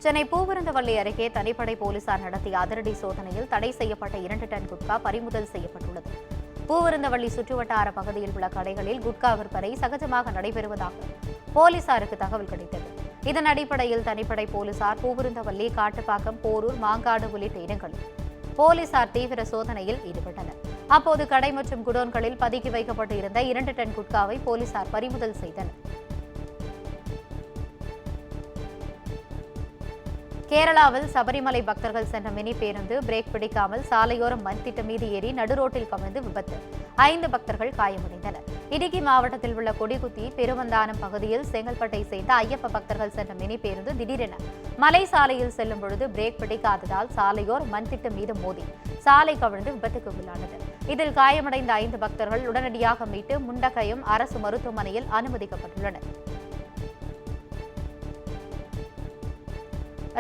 சென்னை பூவிருந்தவல்லி அருகே தனிப்படை போலீசார் நடத்திய அதிரடி சோதனையில் தடை செய்யப்பட்ட 2 டன் குட்கா பறிமுதல் செய்யப்பட்டுள்ளது. பூவிருந்தவல்லி சுற்றுவட்டார பகுதியில் உள்ள கடைகளில் குட்கா விற்பனை சகஜமாக நடைபெறுவதாக போலீசாருக்கு தகவல் கிடைத்தது. இதன் அடிப்படையில் தனிப்படை போலீசார் பூவிருந்தவல்லி, காட்டுப்பாக்கம், போரூர், மாங்காடு உள்ளிட்ட இடங்களில் போலீசார் தீவிர சோதனையில் ஈடுபட்டனர். அப்போது கடை மற்றும் குடோன்களில் பதுக்கி வைக்கப்பட்டு இருந்த 2 டன் குட்காவை போலீசார் பறிமுதல் செய்தனர். கேரளாவில் சபரிமலை பக்தர்கள் சென்ற மினி பேருந்து பிரேக் பிடிக்காமல் சாலையோரம் மண்திட்ட மீது ஏறி நடுரோட்டில் கவிழ்ந்து விபத்து. 5 பக்தர்கள் காயமடைந்தனர். இடுக்கி மாவட்டத்தில் உள்ள கொடிகுத்தி பெருவந்தானம் பகுதியில் செங்கல்பட்டை சேர்ந்த ஐயப்ப பக்தர்கள் சென்ற மினி பேருந்து திடீரென மலை சாலையில் செல்லும் பொழுது பிரேக் பிடிக்காததால் சாலையோர் மண்திட்ட மீது மோதி சாலை கவிழ்ந்து விபத்துக்கு உள்ளானது. இதில் காயமடைந்த 5 பக்தர்கள் உடனடியாக மீட்டு முண்டகயம் அரசு மருத்துவமனையில் அனுமதிக்கப்பட்டுள்ளனர்.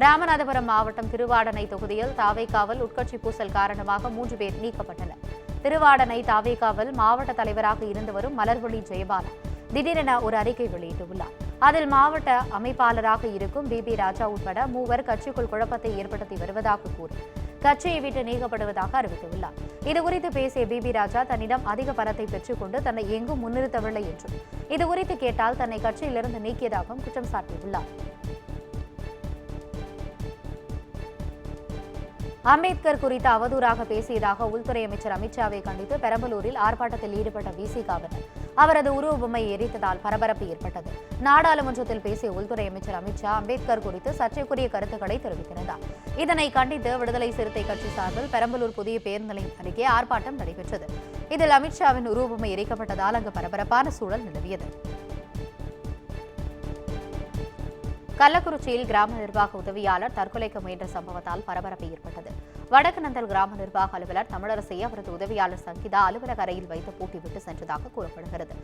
ராமநாதபுரம் மாவட்டம் திருவாடனை தொகுதியில் தாவேகாவில் உட்கட்சி பூசல் காரணமாக 3 பேர் நீக்கப்பட்டனர். திருவாடனை தாவேகாவில் மாவட்ட தலைவராக இருந்து வரும் மலர்விழி ஜெயபாலா திடீரென ஒரு அறிக்கை வெளியிட்டுள்ளார். அதில் மாவட்ட அமைப்பாளராக இருக்கும் பிபி ராஜா உட்பட 3 கட்சிக்குள் குழப்பத்தை ஏற்படுத்தி வருவதாக கூறி கட்சியை விட்டு நீக்கப்படுவதாக அறிவித்துள்ளார். இதுகுறித்து பேசிய பிபி ராஜா தன்னிடம் அதிக பணத்தை பெற்றுக் கொண்டு தன்னை எங்கும் முன்னிறுத்தவில்லை என்றும் இதுகுறித்து கேட்டால் தன்னை கட்சியிலிருந்து நீக்கியதாகவும் குற்றம் சாட்டியுள்ளார். அம்பேத்கர் குறித்து அவதூறாக பேசியதாக உள்துறை அமைச்சர் அமித்ஷாவை கண்டித்து பெரம்பலூரில் ஆர்ப்பாட்டத்தில் ஈடுபட்ட விசிகாவினர் அவரது உருவ பொம்மை எரித்ததால் பரபரப்பு ஏற்பட்டது. நாடாளுமன்றத்தில் பேசிய உள்துறை அமைச்சர் அமித்ஷா அம்பேத்கர் குறித்து சர்ச்சைக்குரிய கருத்துக்களை தெரிவித்திருந்தார். இதனை கண்டித்து விடுதலை சிறுத்தை கட்சி சார்பில் பெரம்பலூர் புதிய பேருந்து நிலையம் அருகே ஆர்ப்பாட்டம் நடைபெற்றது. இதில் அமித்ஷாவின் உருவ பொம்மை எரிக்கப்பட்டதால் அங்கு பரபரப்பான சூழல் நிலவியது. கள்ளக்குறிச்சியில் கிராம நிர்வாக உதவியாளர் தற்கொலைக்கு முயன்ற சம்பவத்தால் பரபரப்பு ஏற்பட்டது. வடக்கு நந்தல் கிராம நிர்வாக அலுவலர் தமிழரசை அவரது உதவியாளர் சங்கீதா அலுவலக அறையில் வைத்து பூட்டிவிட்டு சென்றதாக கூறப்படுகிறது.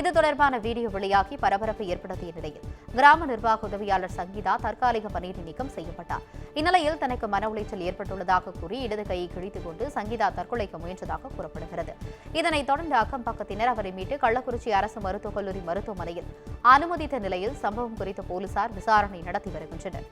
இது தொடர்பான வீடியோ வெளியாகி பரபரப்பு ஏற்படுத்திய நிலையில் கிராம நிர்வாக உதவியாளர் சங்கீதா தற்காலிக பணியிட நீக்கம் செய்யப்பட்டார். இந்நிலையில் தனக்கு மன உளைச்சல் ஏற்பட்டுள்ளதாக கூறி இடது கையை கிழித்துக் கொண்டு சங்கீதா தற்கொலைக்கு முயன்றதாக கூறப்படுகிறது. இதனைத் தொடர்ந்து அக்கம் பக்கத்தினர் அவரை மீட்டு கள்ளக்குறிச்சி அரசு மருத்துவக் கல்லூரி மருத்துவமனையில் அனுமதித்த நிலையில் சம்பவம் குறித்து போலீசார் விசாரணை நடத்தி வருகின்றனர்.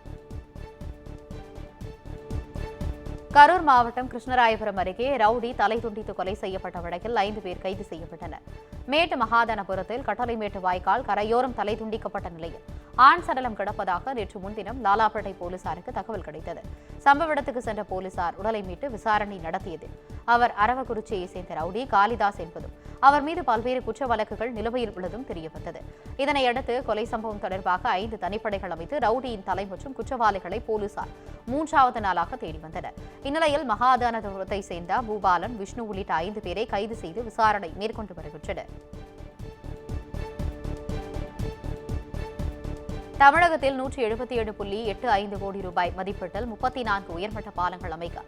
கரூர் மாவட்டம் கிருஷ்ணராயபுரம் அருகே ரவுடி தலை துண்டித்து கொலை செய்யப்பட்ட வழக்கில் 5 பேர் கைது செய்யப்பட்டனர். மேட்டு மகாதனபுரத்தில் கட்டளைமேட்டு வாய்க்கால் கரையோரம் தலை துண்டிக்கப்பட்ட நிலையில் ஆண் சடலம் கிடப்பதாக நேற்று முன்தினம் லாலாப்பேட்டை போலீசாருக்கு தகவல் கிடைத்தது. சம்பவ இடத்துக்கு சென்ற போலீசார் உடலை மீட்டு விசாரணை நடத்தியது. அவர் அரவக்குறிச்சியை சேர்ந்த ரவுடி காளிதாஸ் என்பதும் அவர் மீது பல்வேறு குற்ற வழக்குகள் நிலுவையில் உள்ளதும் தெரியவந்தது. இதனையடுத்து கொலை சம்பவம் தொடர்பாக 5 தனிப்படைகள் அமைத்து ரவுடியின் தலை மற்றும் குற்றவாளிகளை போலீசார் 3வது நாளாக தேடி வந்தனர். இந்நிலையில் மகாதானபுரத்தை சேர்ந்த பூபாலன், விஷ்ணு உள்ளிட்ட 5 பேரை கைது செய்து விசாரணை மேற்கொண்டு வருகின்றனர். தமிழகத்தில் 177.85 கோடி ரூபாய் மதிப்பீட்டில் 34 உயர்மட்ட பாலங்கள் அமைக்க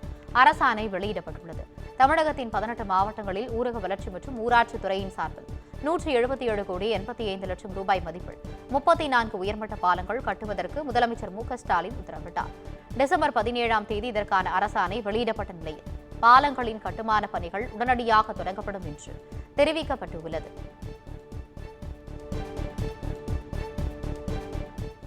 அரசாணை வெளியிடப்பட்டுள்ளது. தமிழகத்தின் 18 மாவட்டங்களில் ஊரக வளர்ச்சி மற்றும் ஊராட்சித் துறையின் சார்பில் 177 கோடி 85 லட்சம் ரூபாய் மதிப்பில் 34 உயர்மட்ட பாலங்கள் கட்டுவதற்கு முதலமைச்சர் மு.க.ஸ்டாலின் உத்தரவிட்டார். டிசம்பர் 17ஆம் தேதி இதற்கான அரசாணை வெளியிடப்பட்ட நிலையில் பாலங்களின் கட்டுமான பணிகள் உடனடியாக தொடங்கப்படும் என்று தெரிவிக்கப்பட்டுள்ளது.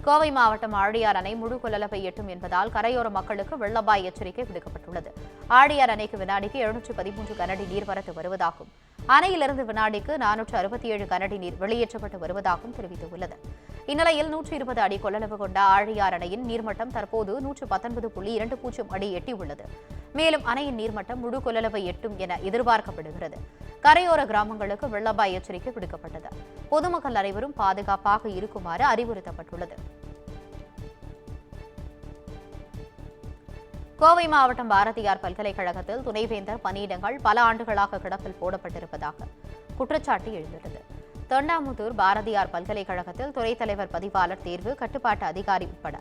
கோவை மாவட்டம் ஆழியார் அணை முழு கொள்ளளவை எட்டும் என்பதால் கரையோர மக்களுக்கு வெள்ள அபாய எச்சரிக்கை விடுக்கப்பட்டுள்ளது. ஆழியார் அணைக்கு வினாடிக்கு 713 கனஅடி நீர்வரத்து வருவதாகவும் அணையிலிருந்து வினாடிக்கு 467 கனஅடி நீர் வெளியேற்றப்பட்டு வருவதாகவும் தெரிவித்துள்ளது. இந்நிலையில் 120 அடி கொள்ளளவு கொண்ட ஆழியார் அணையின் நீர்மட்டம் தற்போது 119.20 அடி எட்டியுள்ளது. மேலும் அணையின் நீர்மட்டம் முழு கொள்ளளவை எட்டும் என எதிர்பார்க்கப்படுகிறது. கரையோர கிராமங்களுக்கு வெள்ள அபாய எச்சரிக்கை விடுக்கப்பட்டது. பொதுமக்கள் அனைவரும் பாதுகாப்பாக இருக்குமாறு அறிவுறுத்தப்பட்டுள்ளது. கோவை மாவட்டம் பாரதியார் பல்கலைக்கழகத்தில் துணைவேந்தர் பணியிடங்கள் பல ஆண்டுகளாக கிடப்பில் போடப்பட்டிருப்பதாக குற்றச்சாட்டு எழுந்துள்ளது. தொண்டாமுத்தூர் பாரதியார் பல்கலைக்கழகத்தில் துறைத் தலைவர் பதிவாளர் தேர்வு கட்டுப்பாட்டு அதிகாரி உட்பட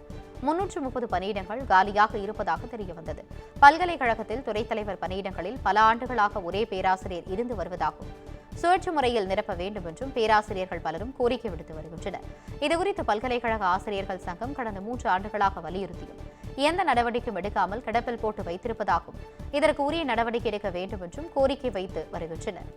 330 பணியிடங்கள் காலியாக இருப்பதாக தெரியவந்தது. பல்கலைக்கழகத்தில் துறைத் தலைவர் பணியிடங்களில் பல ஆண்டுகளாக ஒரே பேராசிரியர் இருந்து வருவதாகவும் சுழற்சி முறையில் நிரப்ப வேண்டும் என்றும் பேராசிரியர்கள் பலரும் கோரிக்கை விடுத்து வருகின்றனர். இதுகுறித்து பல்கலைக்கழக ஆசிரியர்கள் சங்கம் கடந்த 3 ஆண்டுகளாக வலியுறுத்தியும் எந்த நடவடிக்கையும் எடுக்காமல் கிடப்பில் போட்டு வைத்திருப்பதாகவும் இதற்கு உரிய நடவடிக்கை எடுக்க வேண்டும் என்றும் கோரிக்கை வைத்து வருகின்றனர்.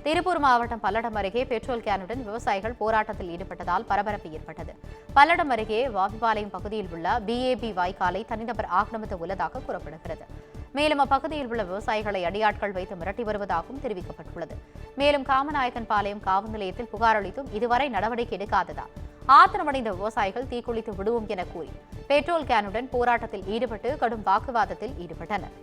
திருப்பூர் மாவட்டம் பல்லடம் அருகே பெட்ரோல் கேனுடன் விவசாயிகள் போராட்டத்தில் ஈடுபட்டதால் பரபரப்பு ஏற்பட்டது. பல்லடம் அருகே வாவிபாளையம் பகுதியில் உள்ள BAB வாய்க்காலை தனிநபர் ஆக்கிரமித்து உள்ளதாக கூறப்படுகிறது. மேலும் அப்பகுதியில் உள்ள விவசாயிகளை அடியாட்கள் வைத்து மிரட்டி வருவதாகவும் தெரிவிக்கப்பட்டுள்ளது. மேலும் காமநாயக்கன் பாளையம் காவல் நிலையத்தில் புகார் அளித்தும் இதுவரை நடவடிக்கை எடுக்காததால் ஆத்திரமடைந்த விவசாயிகள் தீக்குளித்து விடுவோம் என கூறி பெட்ரோல் கேனுடன் போராட்டத்தில் ஈடுபட்டு கடும் வாக்குவாதத்தில் ஈடுபட்டனர்.